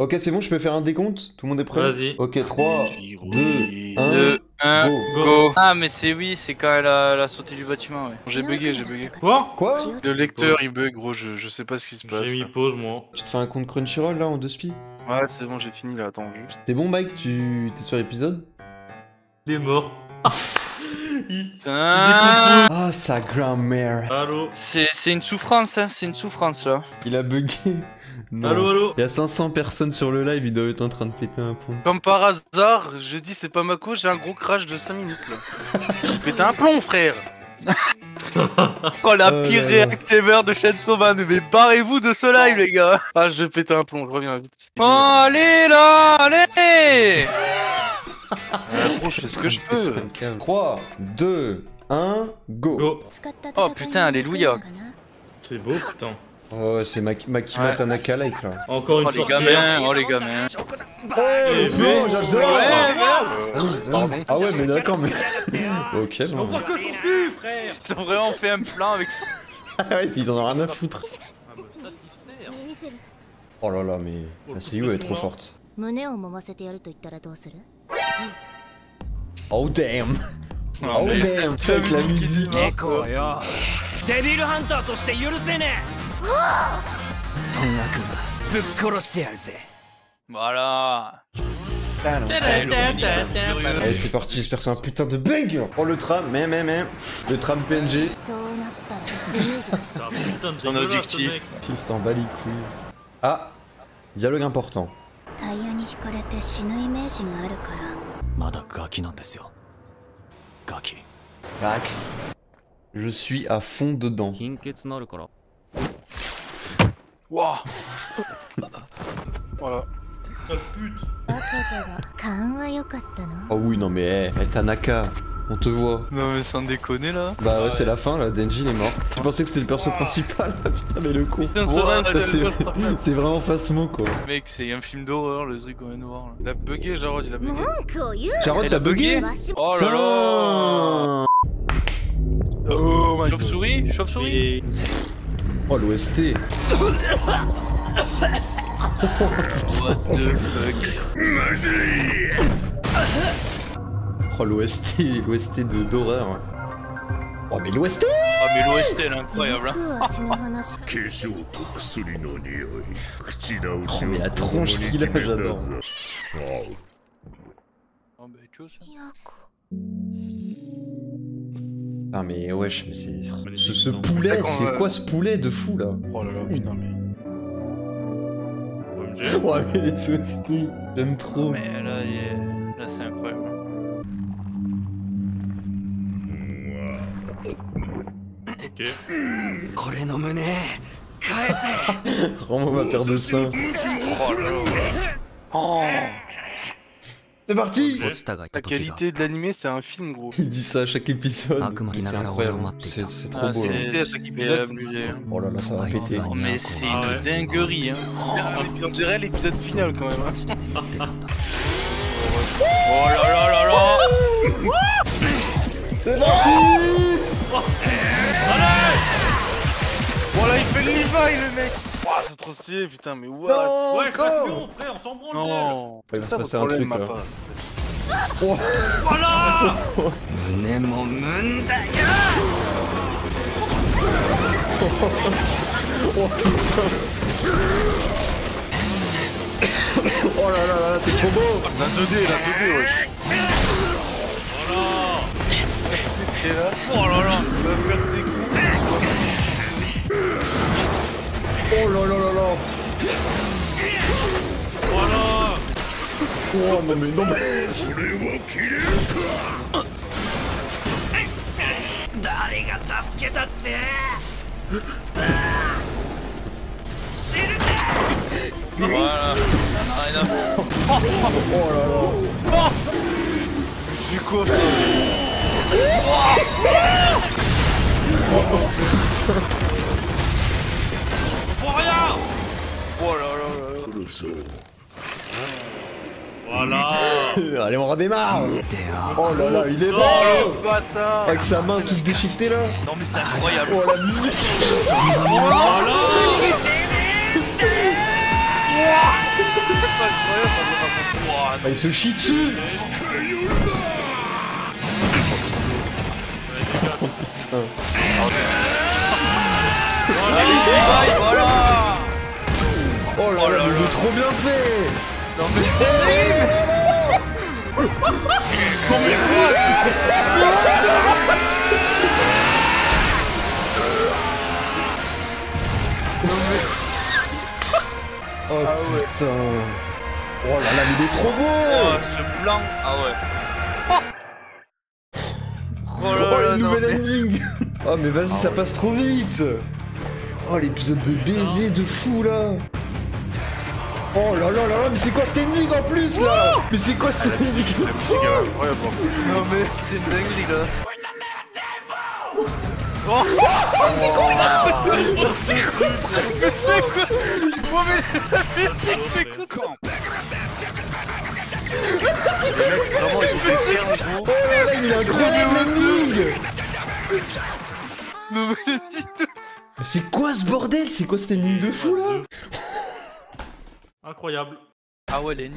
Ok, c'est bon, je peux faire un décompte? Tout le monde est prêt? Vas-y. Ok, 3, 2, 1, 2, 1, go. go. Ah, mais c'est oui, c'est quand elle a sauté du bâtiment, ouais. J'ai bugué, j'ai bugué. Quoi? Quoi? Le lecteur il bug, gros, je sais pas ce qui se passe. J'ai mis là. pause, moi. Tu te fais un compte Crunchyroll là en 2 spi? Ouais, c'est bon, j'ai fini là, attends juste. C'est bon, Mike, tu t'es sur l'épisode? Il est mort. Putain. Ah, sa grand-mère. Allô? C'est une souffrance, hein, c'est une souffrance là. Il a bugué. Non. Allô, allô? Il y a 500 personnes sur le live, il doit être en train de péter un plomb. Comme par hasard, je dis c'est pas ma cause, j'ai un gros crash de 5 minutes là. Pété un plomb, frère. Oh la Oh pire là là. réact ever de chaîne sauvage, mais barrez-vous de ce live les gars. Ah, je vais péter un plomb, je reviens vite. Oh, allez là, allez. Gros, je fais ce que je peux. 3, 2, 1, go. Go. Oh putain, alléluia. C'est beau, putain. Oh, c'est Makima Tanaka like là. Encore une Oh les sorcière. gamins, oh les gamins. Oh, le plan, j'adore. Ouais, Pardon. Ah ouais, mais d'accord, mais... Ok, bon. On voit que son cul, frère. ils ont vraiment fait un plan avec ça. Ah ouais, ils en ont rien à foutre. Ah bah ça, c'est super. Oh là là, mais la CU elle est trop forte. 胸を揉ませてやると言ったらどうする？ Oh damn. Non, Oh mais- damn, avec la musique. 猫よデビルハンターとして許せねえそんな悪魔ぶっ殺してやるぜ Voilà. Allez, c'est parti, j'espère que c'est un putain de bang. Oh le tram, mais. Le tram PNG. そうなったらずるいじゃん。 Ah, putain de Son dégueulasse, objectif. ce mec. Il s'en bat les couilles. Ah, dialogue important. タイヤに引かれて死ぬイメージがあるから。まだガキなんですよガキ Back. Je suis à fond dedans. 貧血なるから Wow. Voilà. Sale pute. バカじゃが勘は良かったの？ Oh oui, non mais, Tanaka, on te voit. Non mais sans déconner là. Bah ouais, c'est la fin là, Denji il est mort. Je pensais que c'était le perso principal, putain mais le con. Putain, Ouais, ça, C'est vraiment Phasmo quoi. Mec, c'est un film d'horreur le truc qu'on vient de voir là. Il a bugué, Jarod, il a bugué. 文句を言う。 Jarod, Elle t'as a bugué. bugué? わしも Oh là là. Putain. Oh my god. Chauve-souris, chauve-souris. Et... Oh l'OST. What the fuck. Oh l'OST d'horreur. Oh mais l'OST. Ah mais l'OST elle est incroyable hein. 僕は死ぬ話。化粧と薬の匂い口直し Oh mais la tronche qu'il a, j'adore. Oh bah tu vois ça. ヤコ。 Ah mais wesh, mais c'est... Ce Magnifique, poulet, non. c'est quoi ce poulet de fou là? Oh là là, putain, mais. OMG. Ouais mais les OST, j'aime trop. Mais là, là c'est incroyable. Ok. 俺の胸返せ Rends-moi ma paire de seins. Oh là là. Oh. C'est parti! 落ちたがいた La 時が qualité de l'animé, c'est un film, gros. Il dit ça à chaque épisode. Ah, comment il C'est a la incroyable, roulette, c'est trop Ah, beau là. c'est abusé. Oh là là, ça va péter. Oh mais c'est Ah ouais. une dinguerie hein. On dirait l'épisode final quand même. Hein. 出たんだ Oh là là là là. C'est parti! Voilà, il fait le Levi le mec. Ouah, c'est trop stylé, putain, mais what? Non, Ouais, encore. action, frère, on s'en branle d'elle. Non, Il va c'est se ça passer votre un problème, truc, ma là. part. Voilà. 胸もむんだよ Oh putain! Oh là là là, c'est trop beau! La 2D, wesh. Voilà. Et là, Oh là là. il va faire des coups. Oh là là là là! Voilà. Oh non mais non mais... 誰が助けたって死ぬ Voilà. Rien à foutre. Oh là là! C'est quoi ça? Faut rien. Oh là là là là. 殺そう Voilà. Allez, on redémarre! てよ Oh là là, il est Oh beau! le bâtard. Avec sa main toute déchiquetée là! Non mais c'est incroyable. Oh la musique! Ah, il se chie dessus. Oh putain. Allez, bye, voilà. Oh là là, il est trop bien fait. Non mais c'est terrible. Oh putain. Oh là là, mais il est trop beau. Oh, ce blanc. Ah ouais. Oh Oh, là là, le non nouvel mais... ending. Oh mais vas-y, ça passe trop vite. Oh, l'épisode de baiser de fou là. Oh là là là là, mais c'est quoi cet ending en plus là? Mais c'est quoi cet ending? Non mais c'est une dinguerie là. Oh, c'est quoi? Oh mais la musique, c'est quoi ça? Vraiment, ils ont fait faire gros. Oh là là, il est incroyable l'ending. Non mais dis de... Mais c'est quoi ce bordel? C'est quoi cet ending de fou là? Incroyable. Ah ouais, les nids.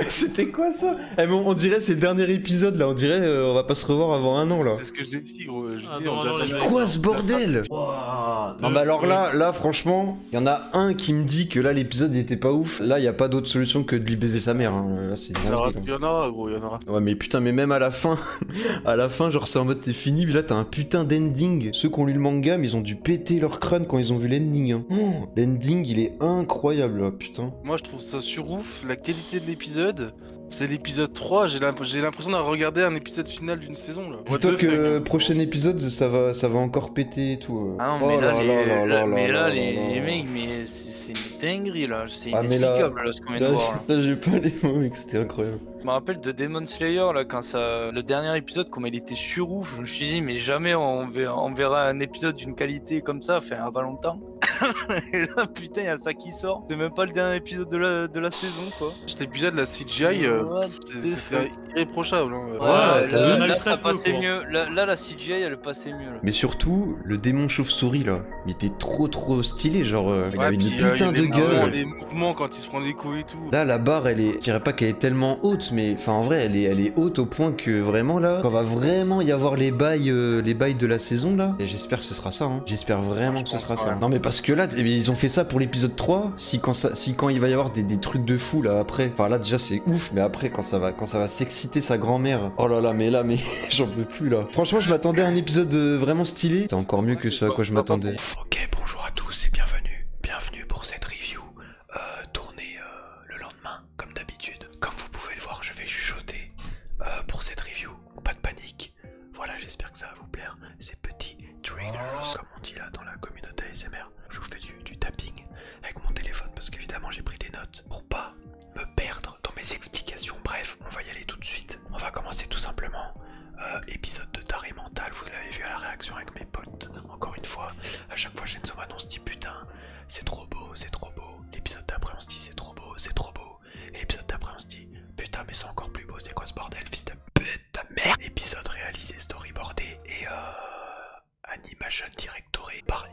C'était quoi ça? Eh mais on dirait c'est le dernier épisode là, on dirait on va pas se revoir avant un an là. C'est ce que je l'ai dit, gros. Je Ah dis, non, on non, dirait- non, C'est quoi ce bordel? Non bah alors là franchement, il y en a un qui me dit que là l'épisode il était pas ouf. Là y a pas d'autre solution que de lui baiser sa mère. Hein. Là c'est Il y en aura, dingue. il y en aura, gros, il y en aura. Ouais mais putain mais même à la fin, genre c'est en mode t'es fini, mais là t'as un putain d'ending. Ceux qui ont lu le manga mais ils ont dû péter leur crâne quand ils ont vu l'ending. Hein. Oh, l'ending il est incroyable là, putain. Moi, je trouve ça sur ouf. La qualité de l'épisode, c'est l'épisode 3. J'ai l'impression d'avoir regardé un épisode final d'une saison là. Dis-toi que prochain épisode ça va encore péter et tout. Ah non, Oh mais là, là les mecs, mais c'est une dinguerie là, c'est Ah, mais là- inexplicable là, ce qu'on vient de Là, voir là. là, j'ai pas les mots mec, c'était incroyable. Je me rappelle de Demon Slayer là, quand ça. Le dernier épisode, comme il était sur ouf, je me suis dit, mais jamais on verra un épisode d'une qualité comme ça, enfin avant longtemps. Et là, putain, y a ça qui sort. C'est même pas le dernier épisode de la saison quoi. Cet épisode, la CGI, What the fuck. c'était irréprochable. Hein. Ouais, t'as vu là très ça peu, passait quoi. mieux. Là, la CGI elle passait mieux là. Mais surtout, le démon chauve-souris là, il était trop stylé, genre il avait une puis, putain il y de avait vraiment gueule. les mouvements quand il se prend des coups et tout. Là, la barre, elle est, je dirais pas qu'elle est tellement haute, mais enfin en vrai, elle est haute au point que vraiment là, quand va vraiment y avoir les bails de la saison là, et j'espère que ce sera ça. Hein. J'espère vraiment que ce pense sera pas, ça. hein. Non mais parce que là, ils ont fait ça pour l'épisode 3. Si quand il va y avoir des trucs de fou là après, enfin là déjà c'est ouf, mais après quand ça va s'exciter sa grand-mère. Oh là là, mais j'en peux plus là. Franchement, je m'attendais à un épisode vraiment stylé. C'est encore mieux que ce à quoi je m'attendais. Ok, bonjour à tous et bienvenue pour cette review tournée le lendemain, comme d'habitude. Comme vous pouvez le voir, je vais chuchoter pour cette review. Pas de panique. Voilà, j'espère que ça va vous plaire. Ces petits triggers, comme on dit là dans la communauté ASMR. Je vous fais du tapping avec mon téléphone parce qu'évidemment j'ai pris des notes pour pas me perdre dans mes explications. Bref, on va y aller tout de suite. On va commencer tout simplement. Épisode de taré mental, vous l'avez vu à la réaction avec mes potes. Encore une fois, à chaque fois Shenzo m'annonce dit putain, c'est trop beau, c'est trop beau. L'épisode d'après on se dit c'est trop beau, c'est trop beau. Et l'épisode d'après on se dit putain mais c'est encore plus beau, c'est quoi ce bordel, fils de pute de merde. Épisode réalisé, storyboardé et animation directoré par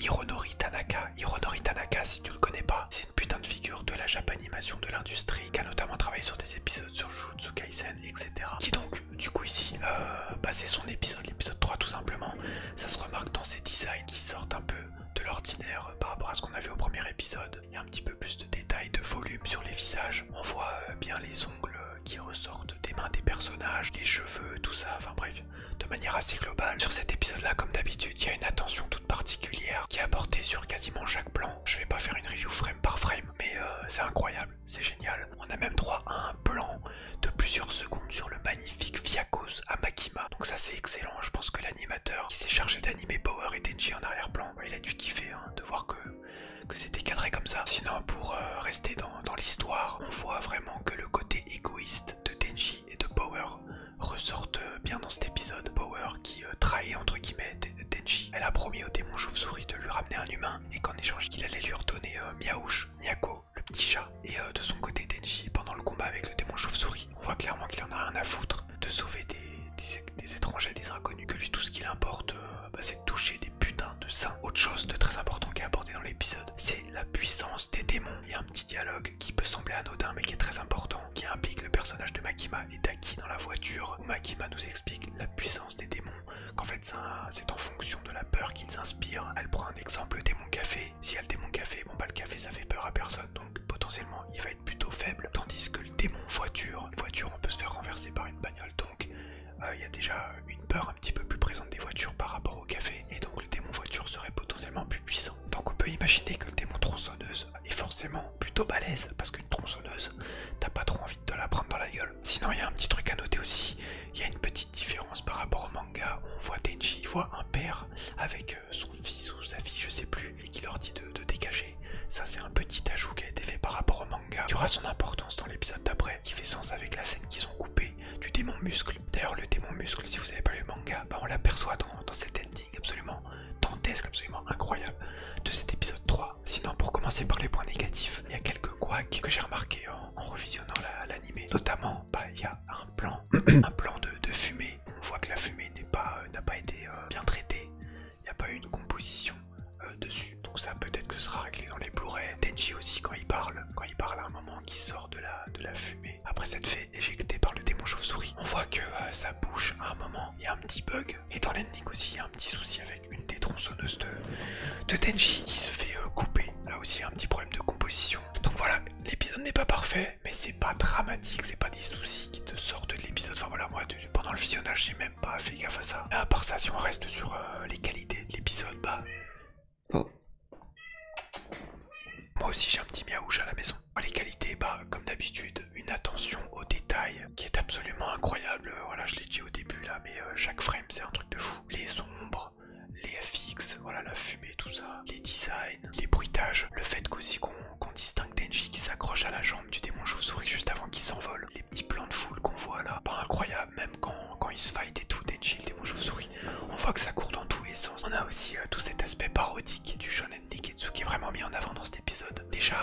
Hironori Tanaka. Hironori Tanaka, si tu le connais pas, c'est une putain de figure de la Japanimation de l'industrie qui a notamment travaillé sur des épisodes sur Jujutsu Kaisen, etc. Qui donc, du coup ici, c'est son épisode, l'épisode 3 tout simplement. Ça se remarque dans ses designs qui sortent un peu de l'ordinaire par rapport à ce qu'on a vu au premier épisode. Il y a un petit peu plus de détails, de volume sur les visages. On voit bien les ongles qui ressortent des mains des personnages, les cheveux, tout ça, enfin bref, de manière assez globale. Sur cet épisode-là, comme d'habitude, il y a une attention toute particulière qui est apportée sur quasiment chaque plan. Je vais pas faire une review frame par frame, mais c'est incroyable, c'est génial. On a même droit à un plan de plusieurs secondes sur le magnifique Vyakos à Makima. Donc ça c'est excellent, je pense que l'animateur qui s'est chargé d'animer Power et Denji en arrière-plan, il a dû kiffer de voir que c'était cadré comme ça. Sinon pour rester dans l'histoire, on voit vraiment que le côté égoïste de Denji et de Power ressortent bien dans cet épisode. Power qui trahit entre guillemets Denji. Elle a promis au démon chauve-souris de lui ramener un humain et qu'en échange il allait lui redonner Miaouche, Nyako, le petit chat. Et de son côté Denji, pendant le combat avec le démon chauve-souris, on voit clairement qu'il en a rien à foutre de sauver des étrangers, des inconnus, que lui tout ce qu'il importe c'est de toucher des putains de saints. Autre chose de très important qui est abordé dans l'épisode, c'est la puissance des démons. Il y a un petit dialogue qui peut peut sembler anodin mais qui est très important, qui implique le personnage de Makima et Daki dans la voiture, où Makima nous explique la puissance des démons, qu'en fait c'est en fonction de la peur qu'ils inspirent. Elle prend un exemple, le démon café. Si y a le démon café, bon bah le café ça fait peur à personne, donc potentiellement il va être plutôt faible, tandis que le démon voiture, une voiture on peut se faire renverser par une bagnole, donc il y a déjà une peur un petit peu plus présente des voitures par rapport au café, et donc le démon voiture serait potentiellement plus puissant. Donc on peut imaginer que le démon tronçonneuse est forcément plutôt balèze, parce qu'une tronçonneuse, t'as pas trop envie de te la prendre dans la gueule. Sinon il y a un petit truc à noter aussi, il y a une petite différence par rapport au manga, où on voit Denji, il voit un père avec son fils ou sa fille, je sais plus, et qui leur dit de dégager. Ça c'est un petit ajout qui a été fait par rapport au manga, qui aura son importance dans l'épisode d'après, qui fait sens avec la scène qu'ils ont coupée du démon muscle. D'ailleurs le démon muscle, si vous avez pas lu le manga, bah on l'aperçoit dans cet ending absolument dantesque, absolument incroyable de cet épisode 3. Sinon pour commencer par les points négatifs, il y a quelques couacs que j'ai remarqué en revisionnant l'animé. Notamment, bah, il y a un plan, de fumée. On voit que la fumée n'a pas été bien traitée, il n'y a pas eu une composition dessus. Donc ça peut-être que ce sera réglé dans les Blu-ray. Denji aussi quand il parle à un moment qui sort de la fumée, après s'être fait éjecter par le démon chauve-souris, on voit que sa bouche à un moment, il y a un petit bug. Et dans l'ending aussi, il y a un petit souci avec une des tronçonneuses de Denji qui se fait couper. Là aussi, il y a un petit problème de composition. Donc voilà, l'épisode n'est pas parfait, mais c'est pas dramatique, c'est pas des soucis qui te sortent de l'épisode. Enfin voilà, moi pendant le visionnage, j'ai même pas fait gaffe à ça. Et à part ça, si on reste sur les qualités de l'épisode, bah... Oh. Moi aussi j'ai un petit miaouche à la maison. Les qualités, bah comme d'habitude, une attention aux détails qui est absolument incroyable. Voilà, je l'ai dit au début là, mais chaque frame c'est un truc de fou. Les ombres, les FX, voilà la fumée, tout ça, les designs, les bruitages, le fait qu'aussi qu'on distingue Denji qui s'accroche à la jambe du démon chauve-souris juste avant qu'il s'envole, les petits plans de foule qu'on voit là, pas incroyable, même quand il se fight et tout, Denji, le démon chauve-souris, on voit que ça court dans tous les sens. On a aussi tout cet aspect parodique du shonen Neketsu qui est vraiment mis en avant dans cet épisode. Déjà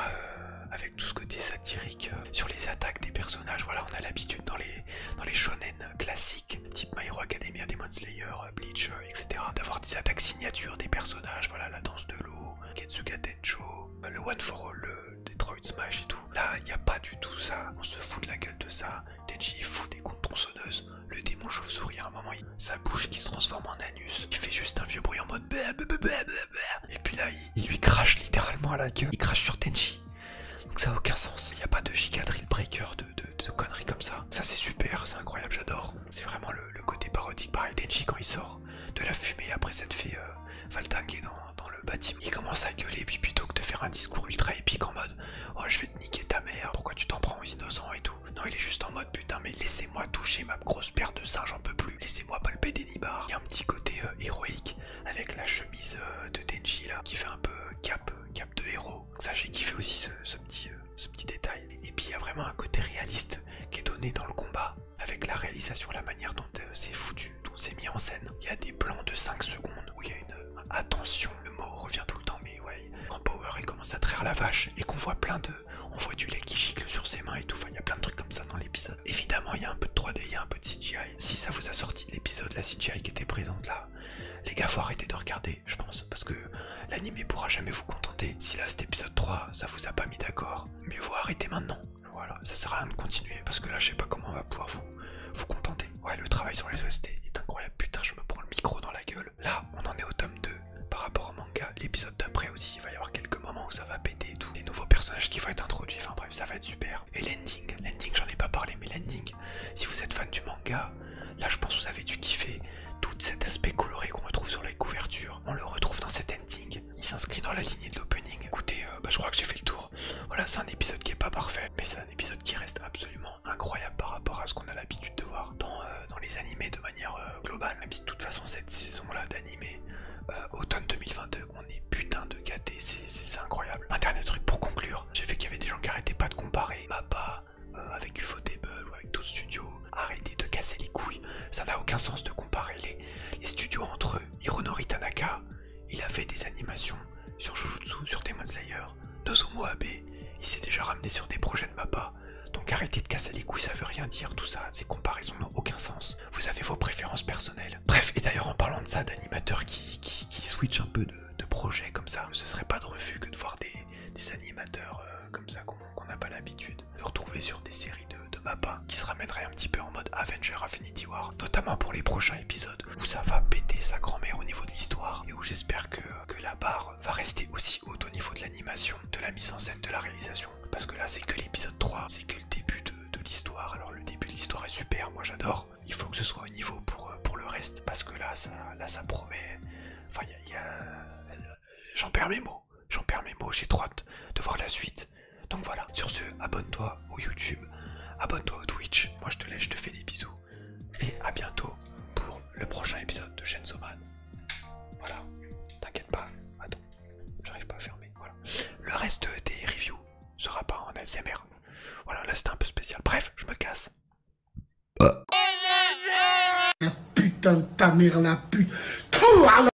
avec tout ce côté satirique sur les attaques des personnages, voilà, on a l'habitude dans les shonen classiques, type My Hero Academia, Demon Slayer, Bleach, etc., d'avoir des attaques signatures des personnages, voilà, la danse de l'eau, Getsuga Tencho, le One for All, le Detroit Smash et tout. Là, il n'y a pas du tout ça, on se fout de la gueule de ça. Denji il fout des coups de tronçonneuse, le démon chauve-souris à un moment, sa bouche qui se transforme en anus, il fait juste un vieux bruit en mode et puis là, il lui crache littéralement à la gueule, il crache sur Denji. Donc ça n'a aucun sens. Il n'y a pas de giga drill breaker, de conneries comme ça. Ça c'est super, c'est incroyable, j'adore. C'est vraiment le côté parodique. Pareil, Denji quand il sort de la fumée après s'être fait valtinguer dans le bâtiment, il commence à gueuler, puis plutôt que de faire un discours ultra épique en mode « Oh je vais te niquer ta mère, pourquoi tu t'en prends aux innocents et tout ?» Non, il est juste en mode « Putain mais laissez-moi toucher ma grosse paire de seins, j'en peux plus. Laissez-moi palper des nibards. » Il y a un petit côté héroïque avec la chemise de Denji là, qui fait un peu cap de héros. Donc ça j'ai kiffé aussi ce petit détail. Et puis il y a vraiment un côté réaliste qui est donné dans le combat, avec la réalisation, la manière dont c'est foutu, dont c'est mis en scène. Il y a des plans de 5 secondes où il y a une attention, le mot revient tout le temps, mais ouais, quand Power elle commence à traire la vache et qu'on voit on voit du lait qui gicle sur ses mains et tout, enfin il y a plein de trucs comme ça dans l'épisode. Évidemment il y a un peu de 3D, il y a un peu de CGI. Si ça vous a sorti de l'épisode, la CGI qui était présente là, les gars, faut arrêter de regarder, je pense, parce que l'anime pourra jamais vous contenter. Si là, cet épisode 3, ça vous a pas mis d'accord, mieux vaut arrêter maintenant. Voilà, ça sert à rien de continuer, parce que là, je sais pas comment on va pouvoir vous contenter. Ouais, le travail sur les OST est incroyable. Putain, je me prends le micro dans la gueule. Là, on en est au tome 2 par rapport au manga. L'épisode d'après aussi, il va y avoir quelques moments où ça va péter et tout. Des nouveaux personnages qui vont être introduits, enfin bref, ça va être super. Et l'ending, j'en ai pas parlé, mais l'ending, si vous êtes fan du manga, là, je pense que vous avez dû kiffer. Tout cet aspect coloré qu'on retrouve sur les couvertures, on le retrouve dans cet ending. Il s'inscrit dans la lignée de l'opening. Écoutez, je crois que j'ai fait le tour. Voilà, c'est un épisode qui est pas parfait, mais c'est un épisode qui reste absolument incroyable par rapport à ce qu'on a l'habitude de voir dans les animés de manière globale. Même si de toute façon cette saison-là d'animé, automne 2022, on est putain de gâtés, c'est incroyable. Un dernier truc pour conclure, j'ai vu qu'il y avait des gens qui arrêtaient pas de comparer Mappa avec Ufotable ou avec d'autres studios. Arrêtez de casser les couilles, ça n'a aucun sens de comparer les studios entre eux. Hironori Tanaka, il a fait des animations sur Jujutsu, sur Demon Slayer. Nozomu Abe, il s'est déjà ramené sur des projets de Mappa. Donc arrêtez de casser les couilles, ça veut rien dire tout ça, ces comparaisons n'ont aucun sens. Vous avez vos préférences personnelles. Bref, et d'ailleurs en parlant de ça, d'animateurs qui switchent un peu de projets comme ça, ce serait pas de refus que de voir des animateurs comme ça qu'on n'a pas l'habitude de retrouver sur des séries de mappa qui se ramèneraient un petit peu en mode Avenger Affinity War, notamment pour les prochains épisodes où ça va péter sa grand-mère au niveau de l'histoire et où j'espère que la barre va rester aussi haute au niveau de l'animation, de la mise en scène, de la réalisation. Parce que là c'est que l'épisode 3, c'est que le début de l'histoire. Alors le début de l'histoire est super, moi j'adore. Il faut que ce soit au niveau pour le reste, parce que là ça promet. Enfin j'en perds mes mots, j'ai trop hâte de voir la suite. Donc voilà, sur ce, abonne-toi au YouTube, abonne-toi au Twitch, moi je te laisse, je te fais des bisous. Et à bientôt pour le prochain épisode de Chainsaw Man. Voilà, t'inquiète pas, attends, j'arrive pas à fermer, voilà. Le reste des reviews sera pas en ASMR. Voilà, là c'était un peu spécial. Bref, je me casse. Putain de ta mère la pute.